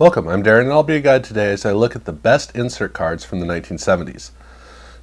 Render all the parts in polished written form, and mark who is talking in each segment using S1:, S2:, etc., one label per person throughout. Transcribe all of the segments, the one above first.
S1: Welcome, I'm Darren and I'll be your guide today as I look at the best insert cards from the 1970s.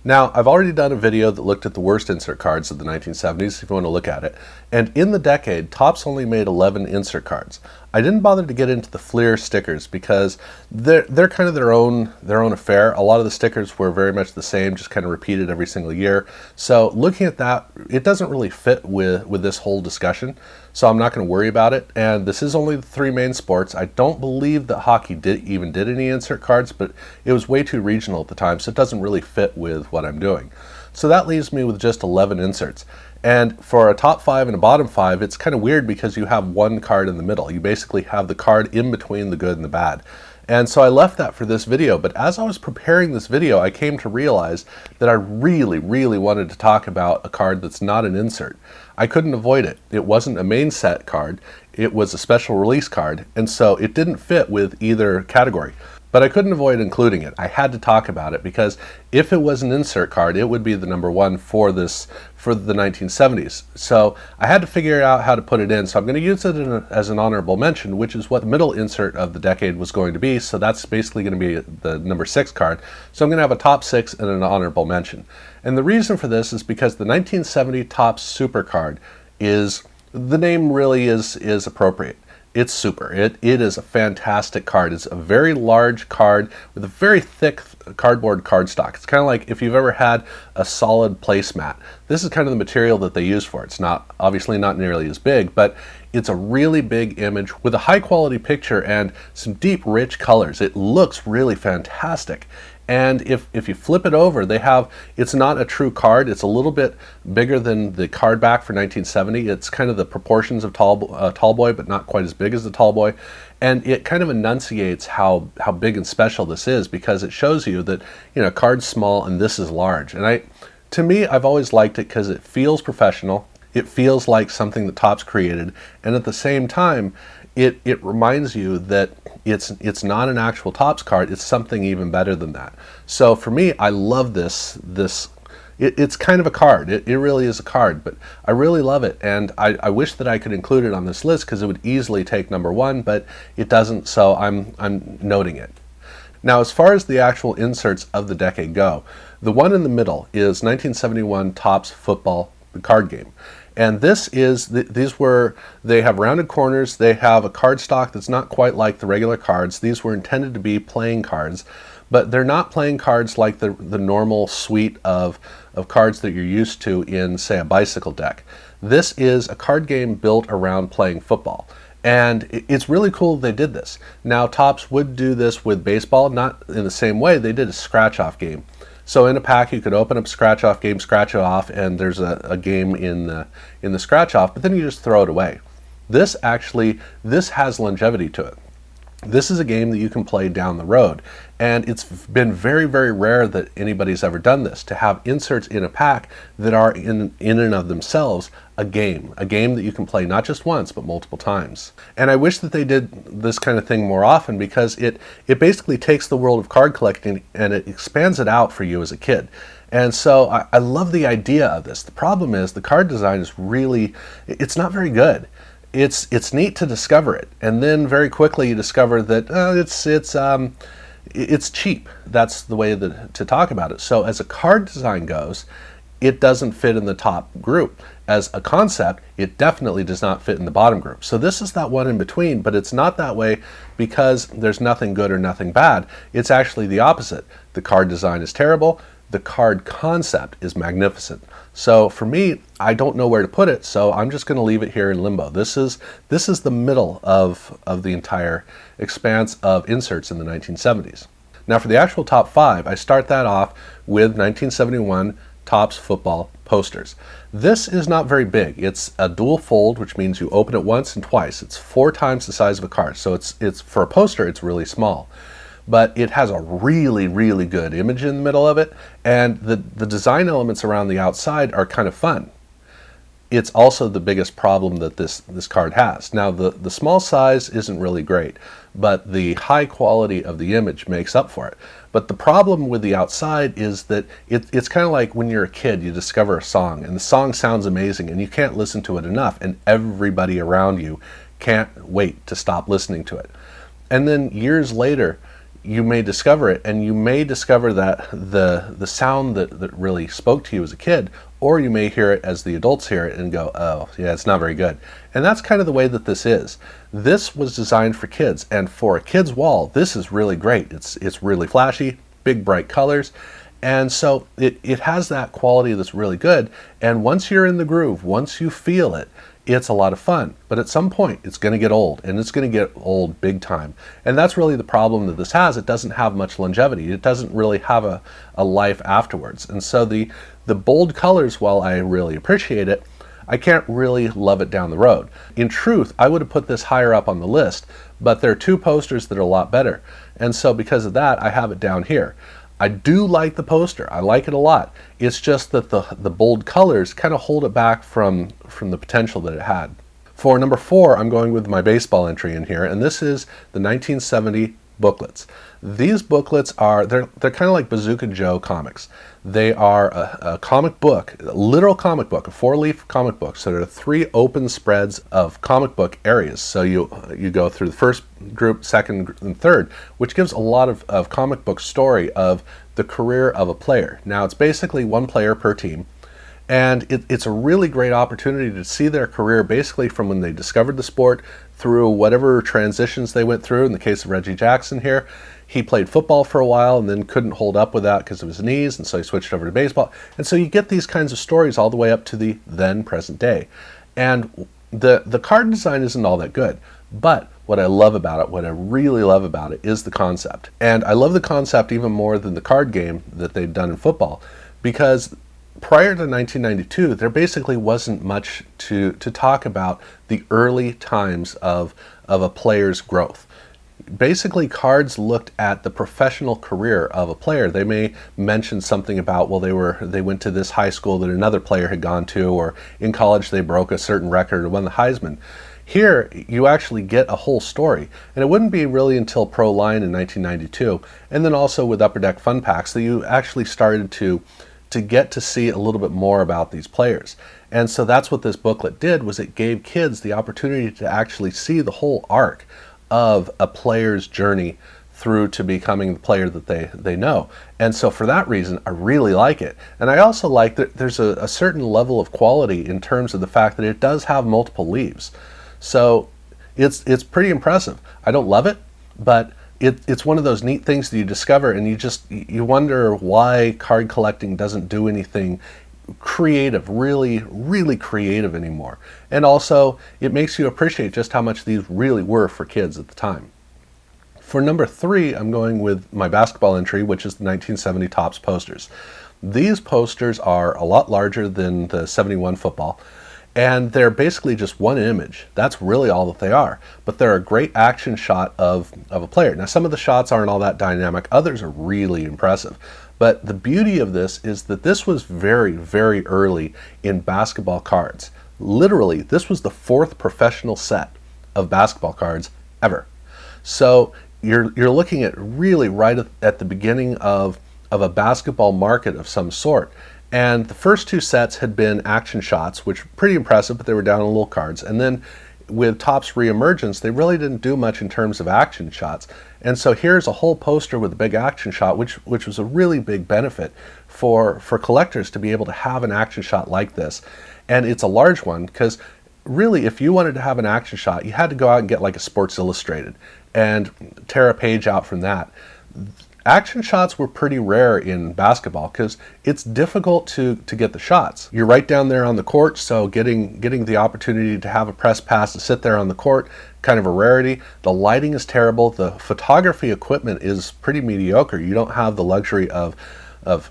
S1: Now, I've already done a video that looked at the worst insert cards of the 1970s if you want to look at it, and in the decade, Topps only made 11 insert cards. I didn't bother to get into the Fleer stickers because they're kind of their own affair. A lot of the stickers were very much the same, just kind of repeated every single year. So looking at that, it doesn't really fit with this whole discussion, so I'm not going to worry about it. And this is only the three main sports. I don't believe that hockey even did any insert cards, but it was way too regional at the time, so it doesn't really fit with what I'm doing. So that leaves me with just 11 inserts. And for a top 5 and a bottom 5, it's kind of weird because you have one card in the middle. You basically have the card in between the good and the bad. And so I left that for this video, but as I was preparing this video, I came to realize that I really wanted to talk about a card that's not an insert. I couldn't avoid it. It wasn't a main set card, it was a special release card, and so it didn't fit with either category. But I couldn't avoid including it. I had to talk about it because if it was an insert card, it would be the number one for the 1970s. So I had to figure out how to put it in. So I'm going to use it as an honorable mention, which is what the middle insert of the decade was going to be. So that's basically going to be the number 6 card. So I'm going to have a top 6 and an honorable mention. And the reason for this is because the 1970 Topps Super card the name really is appropriate. It's super. It is a fantastic card. It's a very large card with a very thick cardboard cardstock. It's kind of like if you've ever had a solid placemat. This is kind of the material that they use for it. It's obviously not nearly as big, but it's a really big image with a high quality picture and some deep, rich colors. It looks really fantastic. And if you flip it over, it's not a true card. It's a little bit bigger than the card back for 1970. It's kind of the proportions of Tall Boy, but not quite as big as the Tall Boy. And it kind of enunciates how big and special this is because it shows you that, card's small and this is large. And to me, I've always liked it because it feels professional. It feels like something that Topps created. And at the same time, it reminds you that it's not an actual Topps card, it's something even better than that. So for me, I love this. It's kind of a card. It really is a card, but I really love it, and I wish that I could include it on this list because it would easily take number 1, but it doesn't, so I'm noting it. Now, as far as the actual inserts of the decade go, the one in the middle is 1971 Topps Football, the card game. And they have rounded corners, they have a cardstock that's not quite like the regular cards. These were intended to be playing cards, but they're not playing cards like the normal suite of cards that you're used to in, say, a bicycle deck. This is a card game built around playing football. And it's really cool they did this. Now, Topps would do this with baseball, not in the same way. They did a scratch-off game. So in a pack, you could open up scratch-off game, scratch it off, and there's a game in the scratch-off, but then you just throw it away. This has longevity to it. This is a game that you can play down the road, and it's been very rare that anybody's ever done this, to have inserts in a pack that are in and of themselves a game that you can play not just once but multiple times. And I wish that they did this kind of thing more often because it basically takes the world of card collecting and it expands it out for you as a kid. And so I love the idea of this. The problem is the card design is it's not very good. It's neat to discover it, and then very quickly you discover that it's cheap. That's the way to talk about it. So as a card design goes, it doesn't fit in the top group. As a concept, it definitely does not fit in the bottom group. So this is that one in between, but it's not that way because there's nothing good or nothing bad. It's actually the opposite. The card design is terrible. The card concept is magnificent. So for me, I don't know where to put it, so I'm just going to leave it here in limbo. This is the middle of the entire expanse of inserts in the 1970s. Now for the actual top 5, I start that off with 1971 Topps Football posters. This is not very big. It's a dual fold, which means you open it once and twice. It's 4 times the size of a card, so it's for a poster, it's really small. But it has a really good image in the middle of it, and the design elements around the outside are kind of fun. It's also the biggest problem that this card has. Now the small size isn't really great, but the high quality of the image makes up for it. But the problem with the outside is that it's kind of like when you're a kid, you discover a song, and the song sounds amazing, and you can't listen to it enough, and everybody around you can't wait to stop listening to it. And then years later, you may discover it, and you may discover that the sound that really spoke to you as a kid, or you may hear it as the adults hear it and go, oh, yeah, it's not very good. And that's kind of the way that this is. This was designed for kids, and for a kid's wall, this is really great. It's really flashy, big bright colors, and so it has that quality that's really good. And once you're in the groove, once you feel it, it's a lot of fun. But at some point, it's going to get old, and it's going to get old big time. And that's really the problem that this has. It doesn't have much longevity. It doesn't really have a life afterwards. And so the bold colors, while I really appreciate it, I can't really love it down the road. In truth, I would have put this higher up on the list, but there are two posters that are a lot better. And so because of that, I have it down here. I do like the poster. I like it a lot. It's just that the bold colors kind of hold it back from the potential that it had. For number 4, I'm going with my baseball entry in here, and this is the 1970 booklets. These booklets are, they're kind of like Bazooka Joe comics. They are a comic book, a literal comic book, a 4-leaf comic book. So there are 3 open spreads of comic book areas. So you go through the first group, second, and third, which gives a lot of comic book story of the career of a player. Now, it's basically 1 player per team. And it's a really great opportunity to see their career basically from when they discovered the sport through whatever transitions they went through. In the case of Reggie Jackson here, he played football for a while and then couldn't hold up with that because of his knees, and so he switched over to baseball. And so you get these kinds of stories all the way up to the then present day. And the card design isn't all that good, but what I love about it, what I really love about it, is the concept. And I love the concept even more than the card game that they've done in football, because prior to 1992, there basically wasn't much to talk about the early times of a player's growth. Basically, cards looked at the professional career of a player. They may mention something about, well, they went to this high school that another player had gone to, or in college they broke a certain record or won the Heisman. Here, you actually get a whole story, and it wouldn't be really until Pro Line in 1992, and then also with Upper Deck Fun Packs, that you actually started to get to see a little bit more about these players. And so that's what this booklet did, was it gave kids the opportunity to actually see the whole arc of a player's journey through to becoming the player that they know. And so for that reason, I really like it. And I also like that there's a certain level of quality in terms of the fact that it does have multiple leaves. So it's pretty impressive. I don't love it, but it's one of those neat things that you discover, and you wonder why card collecting doesn't do anything creative, really creative anymore. And also, it makes you appreciate just how much these really were for kids at the time. For number 3, I'm going with my basketball entry, which is the 1970 Topps posters. These posters are a lot larger than the 71 football, and they're basically just one image. That's really all that they are. But they're a great action shot of a player. Now, some of the shots aren't all that dynamic. Others are really impressive. But the beauty of this is that this was very early in basketball cards. Literally, this was the 4th professional set of basketball cards ever. So you're looking at really right at the beginning of a basketball market of some sort. And the first 2 sets had been action shots, which were pretty impressive, but they were down on little cards. And then with Topps reemergence, they really didn't do much in terms of action shots. And so here's a whole poster with a big action shot, which was a really big benefit for collectors to be able to have an action shot like this. And it's a large one, because really, if you wanted to have an action shot, you had to go out and get like a Sports Illustrated and tear a page out from that. Action shots were pretty rare in basketball because it's difficult to get the shots. You're right down there on the court, so getting the opportunity to have a press pass to sit there on the court, kind of a rarity. The lighting is terrible. The photography equipment is pretty mediocre. You don't have the luxury of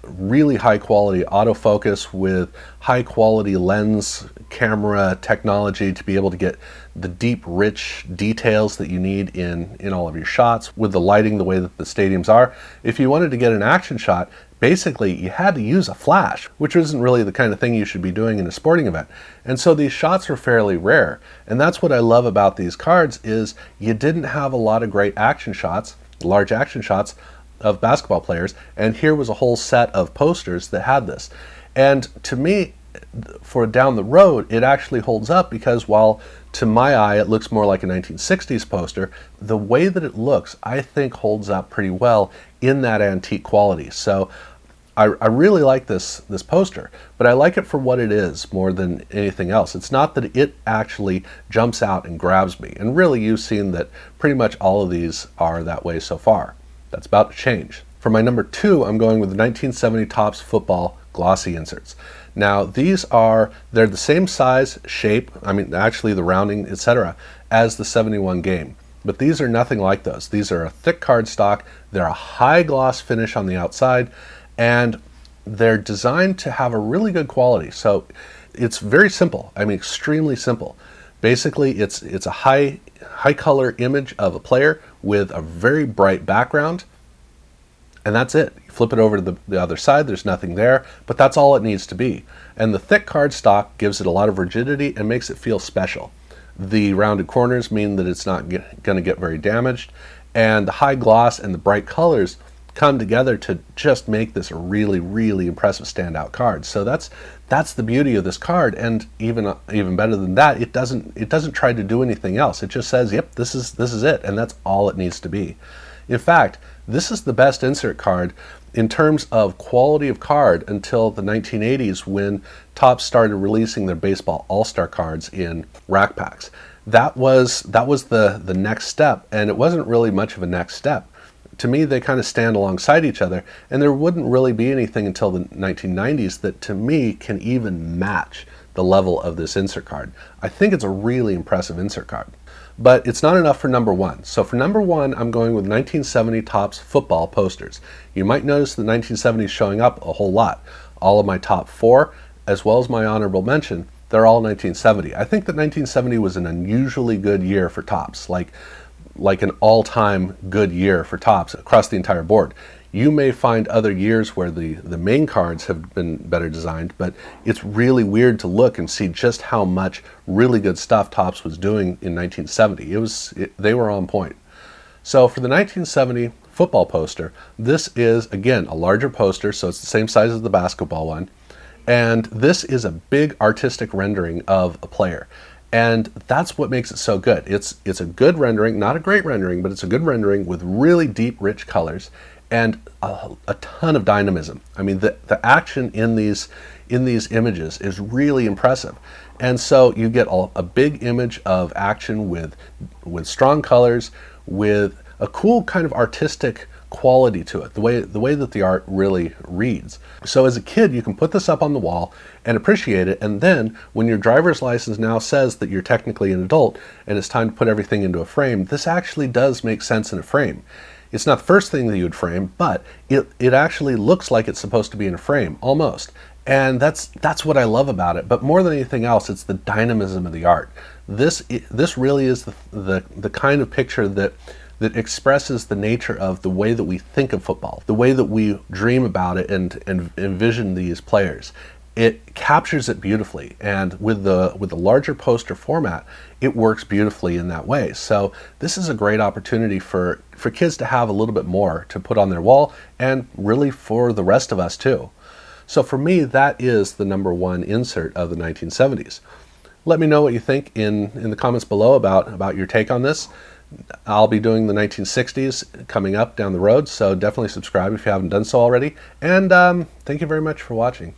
S1: really high quality autofocus with high quality lens camera technology to be able to get the deep, rich details that you need in all of your shots with the lighting the way that the stadiums are. If you wanted to get an action shot, basically you had to use a flash, which isn't really the kind of thing you should be doing in a sporting event. And so these shots are fairly rare. And that's what I love about these cards, is you didn't have a lot of great action shots, large action shots of basketball players, and here was a whole set of posters that had this. And to me, for down the road, it actually holds up because while to my eye it looks more like a 1960s poster, the way that it looks, I think, holds up pretty well in that antique quality. So I really like this poster, but I like it for what it is more than anything else. It's not that it actually jumps out and grabs me, and really you've seen that pretty much all of these are that way so far. That's about to change. For my number 2, I'm going with the 1970 Topps Football Glossy inserts. Now they're the same size, shape, I mean actually the rounding, etc., as the 71 game. But these are nothing like those. These are a thick cardstock, they're a high gloss finish on the outside, and they're designed to have a really good quality. So it's very simple, I mean extremely simple. Basically it's a high color image of a player with a very bright background, and that's it. You flip it over to the other side, there's nothing there, but that's all it needs to be. And the thick cardstock gives it a lot of rigidity and makes it feel special. The rounded corners mean that it's not going to get very damaged, and the high gloss and the bright colors come together to just make this a really, really impressive standout card. So that's the beauty of this card, and even better than that, it doesn't try to do anything else. It just says, yep, this is it, and that's all it needs to be. In fact, this is the best insert card in terms of quality of card until the 1980s, when Topps started releasing their baseball all-star cards in rack packs. That was the next step, and it wasn't really much of a next step. To me, they kind of stand alongside each other, and there wouldn't really be anything until the 1990s that to me can even match the level of this insert card. I think it's a really impressive insert card. But it's not enough for number 1. So for number 1, I'm going with 1970 Topps football posters. You might notice the 1970s showing up a whole lot. All of my top 4, as well as my honorable mention, they're all 1970. I think that 1970 was an unusually good year for Topps, like an all-time good year for Topps across the entire board. You may find other years where the main cards have been better designed, but it's really weird to look and see just how much really good stuff Topps was doing in 1970. They were on point. So for the 1970 football poster, this is, again, a larger poster, so it's the same size as the basketball one, and this is a big artistic rendering of a player. And that's what makes it so good. It's a good rendering, not a great rendering, but it's a good rendering with really deep, rich colors and a ton of dynamism. I mean, the action in these images is really impressive. And so you get a big image of action with strong colors, with a cool kind of artistic quality to it, the way that the art really reads. So as a kid, you can put this up on the wall and appreciate it, and then when your driver's license now says that you're technically an adult and it's time to put everything into a frame, this actually does make sense in a frame. It's not the first thing that you would frame, but it actually looks like it's supposed to be in a frame, almost. And that's what I love about it. But more than anything else, it's the dynamism of the art. This really is the kind of picture that expresses the nature of the way that we think of football, the way that we dream about it and envision these players. It captures it beautifully, and with the larger poster format, it works beautifully in that way. So this is a great opportunity for kids to have a little bit more to put on their wall, and really for the rest of us too. So for me, that is the number 1 insert of the 1970s. Let me know what you think in the comments below about your take on this. I'll be doing the 1960s coming up down the road, so definitely subscribe if you haven't done so already. And thank you very much for watching.